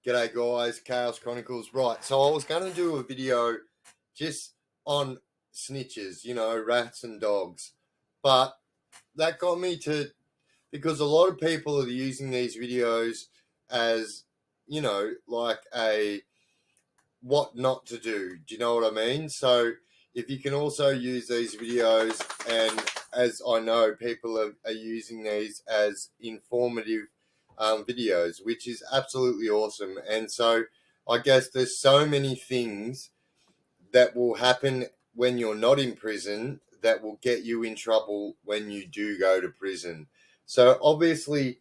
G'day guys, Chaos Chronicles. Right, so I was going to do a video just on snitches, rats and dogs. But that got me to, because a lot of people are using these videos as, like a what not to do. Do you know what I mean? So if you can also use these videos, and as I know, people are using these as informative videos, which is absolutely awesome. And so I guess there's so many things that will happen when you're not in prison that will get you in trouble when you do go to prison. So obviously,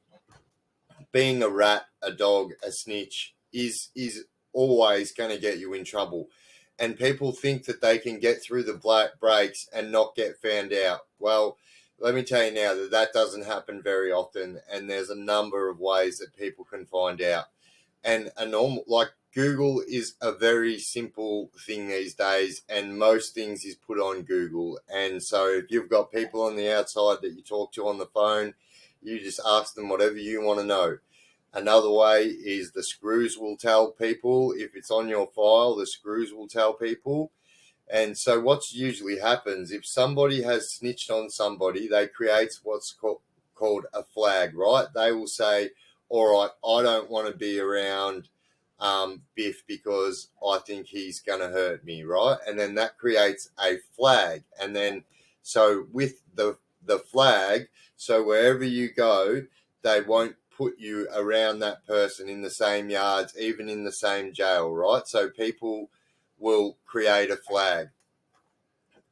being a rat, a dog, a snitch is always going to get you in trouble. And people think that they can get through the black breaks and not get found out. Well, let me tell you now that doesn't happen very often, and there's a number of ways that people can find out. And a normal, like Google is a very simple thing these days, and most things is put on Google. And so if you've got people on the outside that you talk to on the phone, you just ask them whatever you want to know. Another way is the screws will tell people. If it's on your file, the screws will tell people. And so what's usually happens, if somebody has snitched on somebody, they create what's called a flag, right? They will say, all right, I don't want to be around Biff because I think he's going to hurt me, right? And then that creates a flag. And then so with the flag, so wherever you go, they won't put you around that person in the same yards, even in the same jail, right? So people will create a flag.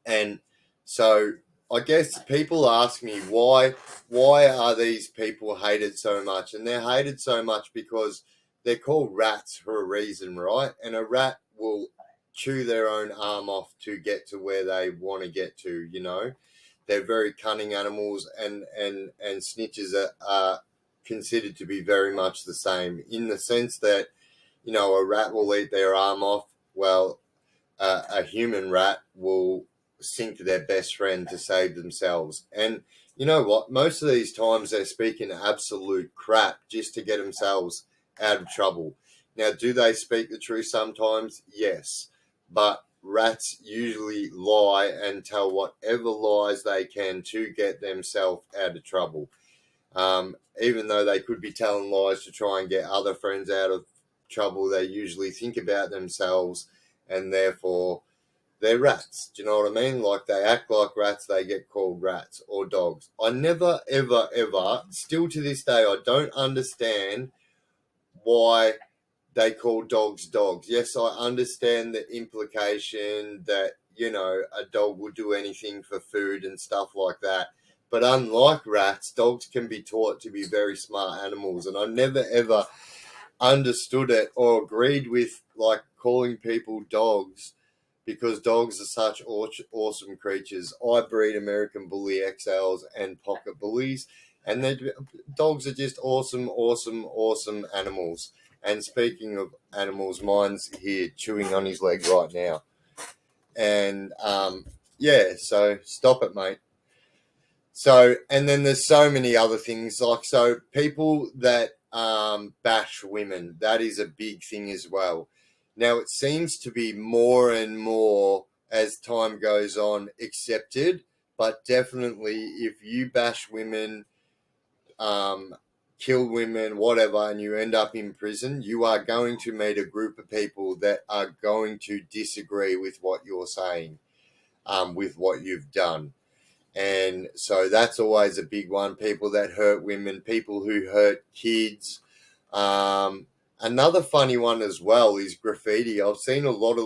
And so I guess people ask me why are these people hated so much? And they're hated so much because they're called rats for a reason, right? And a rat will chew their own arm off to get to where they want to get to, They're very cunning animals, and snitches are considered to be very much the same in the sense that, a rat will eat their arm off. Well, a human rat will sink their best friend to save themselves. And you know what? Most of these times they're speaking absolute crap just to get themselves out of trouble. Now, do they speak the truth sometimes? Yes. But rats usually lie and tell whatever lies they can to get themselves out of trouble. Even though they could be telling lies to try and get other friends out of trouble, they usually think about themselves, and therefore they're rats. Do you know what I mean? Like, they act like rats, they get called rats or dogs. I never, ever, ever, still to this day, I don't understand why they call dogs dogs. Yes, I understand the implication that, a dog will do anything for food and stuff like that. But unlike rats, dogs can be taught to be very smart animals. And I never, ever understood it or agreed with, like, calling people dogs, because dogs are such awesome creatures. I breed American Bully XLs and Pocket Bullies, and dogs are just awesome, awesome, awesome animals. And speaking of animals, mine's here chewing on his leg right now. And so stop it, mate. So, and then there's so many other things, like, so people that bash women, that is a big thing as well. Now, it seems to be more and more as time goes on accepted, but definitely if you bash women, kill women, whatever, and you end up in prison, you are going to meet a group of people that are going to disagree with what you're saying, with what you've done. And so that's always a big one. People that hurt women, people who hurt kids. Another funny one as well is graffiti. I've seen a lot of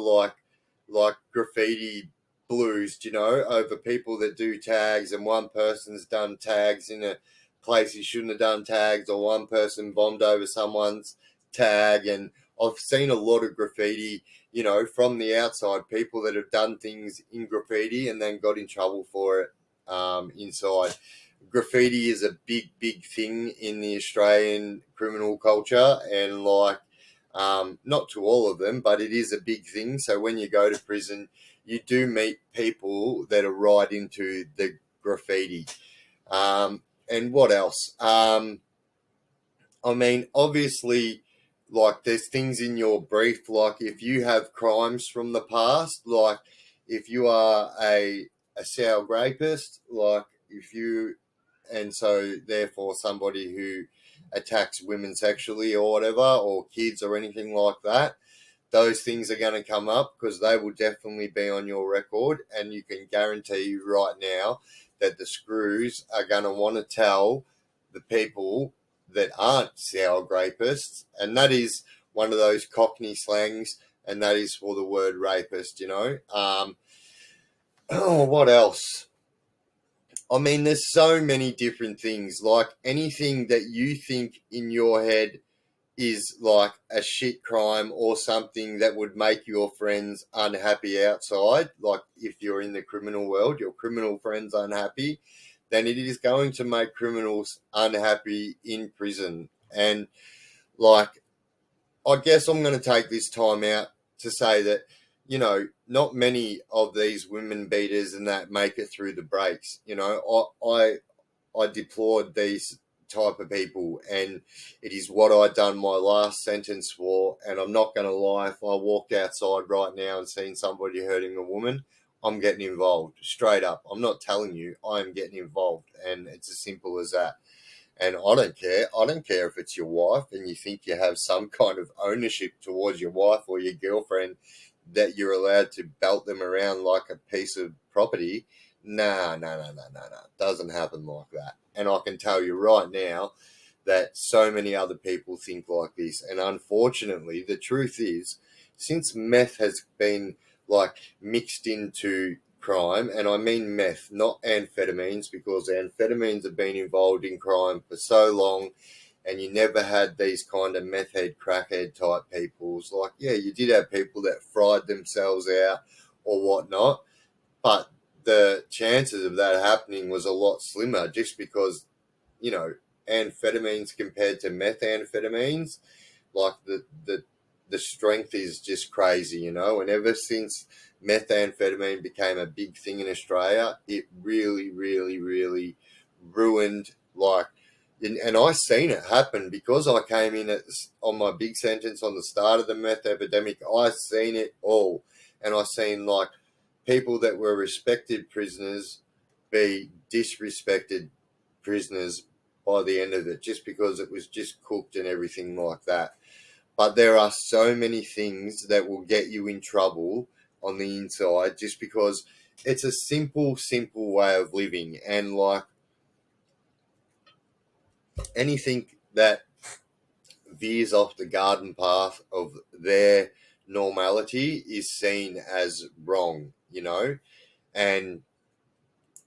like graffiti blues, over people that do tags, and one person's done tags in a place he shouldn't have done tags, or one person bombed over someone's tag. And I've seen a lot of graffiti, from the outside, people that have done things in graffiti and then got in trouble for it. Inside. Graffiti is a big, big thing in the Australian criminal culture, and not to all of them, but it is a big thing. So when you go to prison, you do meet people that are right into the graffiti. And what else? Obviously, like there's things in your brief, like if you have crimes from the past, like if you are a serial rapist, like if you, and so therefore somebody who attacks women sexually or whatever, or kids or anything like that, those things are going to come up because they will definitely be on your record, and you can guarantee right now that the screws are going to want to tell the people that aren't serial rapists, and that is one of those Cockney slangs, and that is for the word rapist, you know. Oh, what else? I mean, there's so many different things. Like anything that you think in your head is like a shit crime or something that would make your friends unhappy outside, like if you're in the criminal world, your criminal friends unhappy, then it is going to make criminals unhappy in prison. And like, I guess I'm going to take this time out to say that, you know, not many of these women beaters and that make it through the breaks. You know, I deplored these type of people, and it is what I done my last sentence for. And I'm not going to lie, if I walked outside right now and seen somebody hurting a woman, I'm getting involved straight up. I'm not telling you, I'm getting involved, and it's as simple as that. And I don't care. I don't care if it's your wife and you think you have some kind of ownership towards your wife or your girlfriend, that you're allowed to belt them around like a piece of property. Nah, nah, nah, nah, nah, nah. Doesn't happen like that. And I can tell you right now that so many other people think like this. And unfortunately, the truth is, since meth has been like mixed into crime, and I mean meth, not amphetamines, because amphetamines have been involved in crime for so long, and you never had these kind of meth head, crackhead type peoples. Like, yeah, you did have people that fried themselves out or whatnot, but the chances of that happening was a lot slimmer, just because, you know, amphetamines compared to methamphetamines, like the strength is just crazy, you know. And ever since methamphetamine became a big thing in Australia, it really, really, really ruined, like, and I seen it happen because I came in on my big sentence on the start of the meth epidemic. I seen it all, and I seen like people that were respected prisoners be disrespected prisoners by the end of it, just because it was just cooked and everything like that. But there are so many things that will get you in trouble on the inside, just because it's a simple, simple way of living. And like anything that veers off the garden path of their normality is seen as wrong, you know. And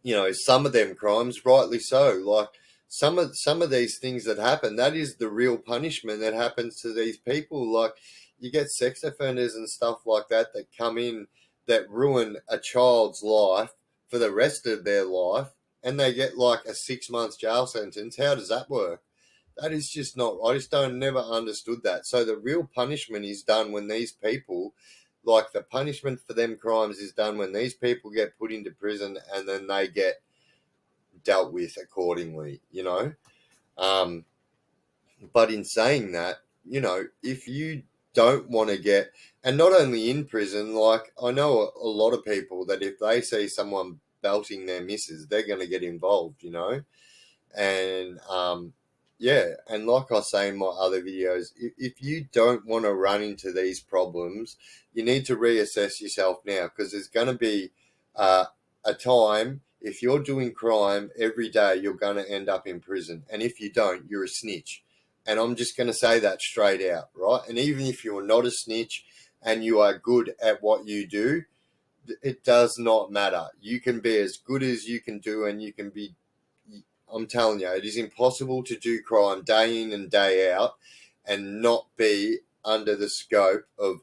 you know, some of them crimes, rightly so. Like some of these things that happen, that is the real punishment that happens to these people. Like you get sex offenders and stuff like that that come in that ruin a child's life for the rest of their life, and they get like a 6 months jail sentence. How does that work? That is just not. I just don't never understood that. So the real punishment is done when these people, like the punishment for them crimes is done when these people get put into prison, and then they get dealt with accordingly, you know. Um, but in saying that, you know, if you don't want to get, and not only in prison, like I know a lot of people that if they see someone belting their missus, they're going to get involved, you know. And yeah, and like I say in my other videos, if you don't want to run into these problems, you need to reassess yourself now, because there's going to be a time, if you're doing crime every day, you're going to end up in prison. And if you don't, you're a snitch. And I'm just going to say that straight out, right? And even if you're not a snitch and you are good at what you do, it does not matter. You can be as good as you can do, and you can be, I'm telling you, it is impossible to do crime day in and day out and not be under the scope of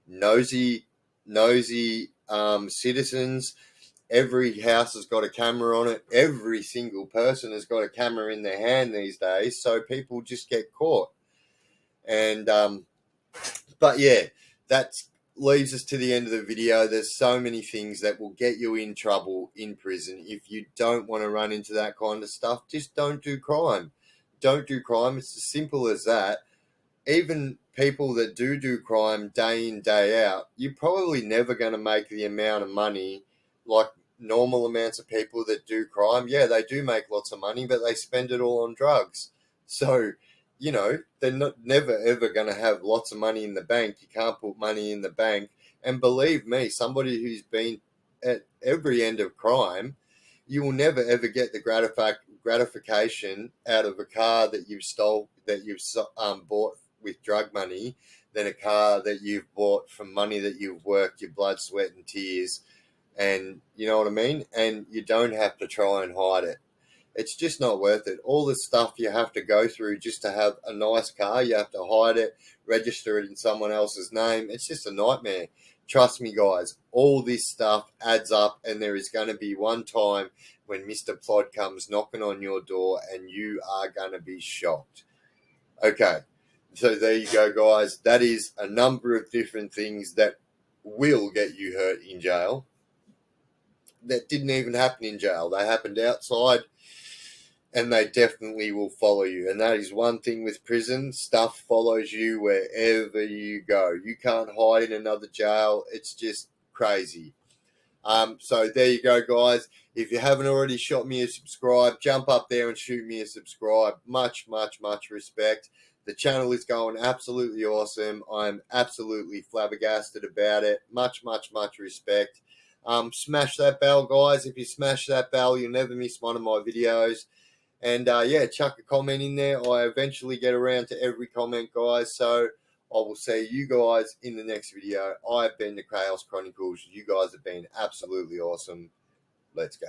nosy, citizens. Every house has got a camera on it. Every single person has got a camera in their hand these days, so people just get caught. And but yeah, that leaves us to the end of the video. There's so many things that will get you in trouble in prison. If you don't want to run into that kind of stuff, just don't do crime. Don't do crime. It's as simple as that. Even people that do crime day in, day out, you're probably never going to make the amount of money like normal amounts of people that do crime. Yeah, they do make lots of money, but they spend it all on drugs. So, you know, they're never ever going to have lots of money in the bank. You can't put money in the bank. And believe me, somebody who's been at every end of crime, you will never ever get the gratification out of a car that you've bought with drug money than a car that you've bought from money that you've worked your blood, sweat, and tears. And you know what I mean? And you don't have to try and hide it. It's just not worth it. All the stuff you have to go through just to have a nice car, you have to hide it, register it in someone else's name. It's just a nightmare. Trust me, guys, all this stuff adds up, and there is going to be one time when Mr. Plod comes knocking on your door and you are going to be shocked. Okay, so there you go, guys. That is a number of different things that will get you hurt in jail that didn't even happen in jail. They happened outside, and they definitely will follow you. And that is one thing with prison. Stuff follows you wherever you go. You can't hide in another jail. It's just crazy. So there you go, guys. If you haven't already shot me a subscribe, jump up there and shoot me a subscribe. Much, much, much respect. The channel is going absolutely awesome. I'm absolutely flabbergasted about it. Much, much, much respect. Smash that bell, guys. If you smash that bell, you'll never miss one of my videos. And yeah, chuck a comment in there. I eventually get around to every comment, guys. So I will see you guys in the next video. I've been the Chaos Chronicles. You guys have been absolutely awesome. Let's go.